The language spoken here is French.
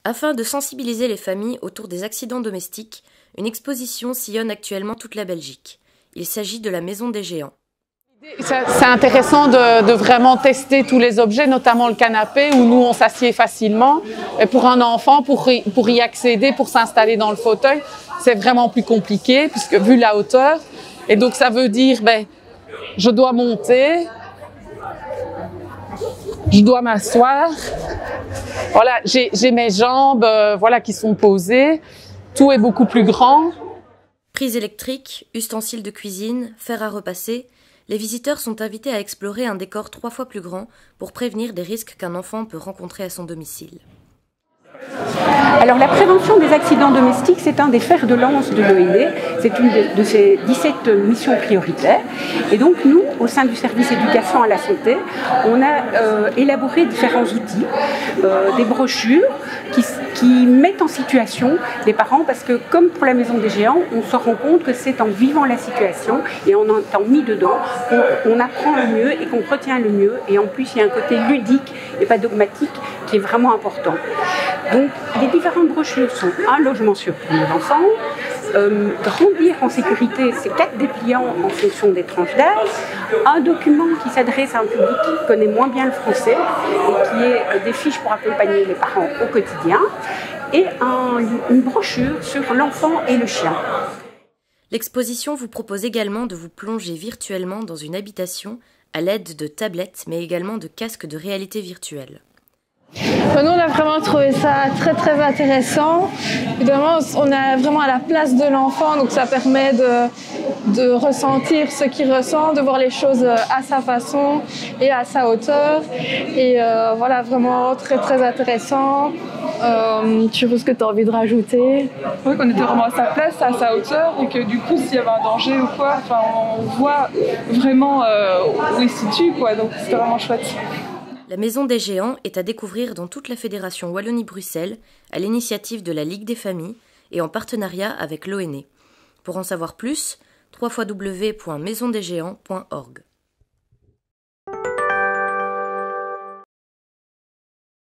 Afin de sensibiliser les familles autour des accidents domestiques, une exposition sillonne actuellement toute la Belgique. Il s'agit de la Maison des Géants. C'est intéressant de vraiment tester tous les objets, notamment le canapé où nous on s'assied facilement. Et pour un enfant, pour y accéder, pour s'installer dans le fauteuil, c'est vraiment plus compliqué puisque vu la hauteur. Et donc ça veut dire, je dois monter, je dois m'asseoir. Voilà, j'ai mes jambes qui sont posées. Tout est beaucoup plus grand. Prise électrique, ustensiles de cuisine, fer à repasser, les visiteurs sont invités à explorer un décor 3 fois plus grand pour prévenir des risques qu'un enfant peut rencontrer à son domicile. Alors la prévention des accidents domestiques, c'est un des fers de lance de l'ONE, c'est une de ses 17 missions prioritaires. Et donc nous, au sein du service éducation à la santé, on a élaboré différents outils, des brochures qui mettent en situation les parents, parce que comme pour la Maison des Géants, on se rend compte que c'est en vivant la situation et en étant mis dedans qu'on apprend le mieux et qu'on retient le mieux. Et en plus, il y a un côté ludique et pas dogmatique qui est vraiment important. Donc, les différentes brochures sont un logement sûr pour les enfants, grandir en sécurité, c'est 4 dépliants en fonction des tranches d'âge, un document qui s'adresse à un public qui connaît moins bien le français et qui est des fiches pour accompagner les parents au quotidien, et une brochure sur l'enfant et le chien. L'exposition vous propose également de vous plonger virtuellement dans une habitation à l'aide de tablettes, mais également de casques de réalité virtuelle. Nous, on a vraiment trouvé ça très très intéressant. Évidemment, on est vraiment à la place de l'enfant, donc ça permet de ressentir ce qu'il ressent, de voir les choses à sa façon et à sa hauteur. Et voilà, vraiment très très intéressant. Je sais pas ce que tu as envie de rajouter. Oui, qu'on était vraiment à sa place, à sa hauteur, et que du coup, s'il y avait un danger ou quoi, on voit vraiment où il se situe, quoi. Donc c'était vraiment chouette. La Maison des Géants est à découvrir dans toute la Fédération Wallonie-Bruxelles, à l'initiative de la Ligue des familles et en partenariat avec l'ONE. Pour en savoir plus, www.maisondesgéants.org.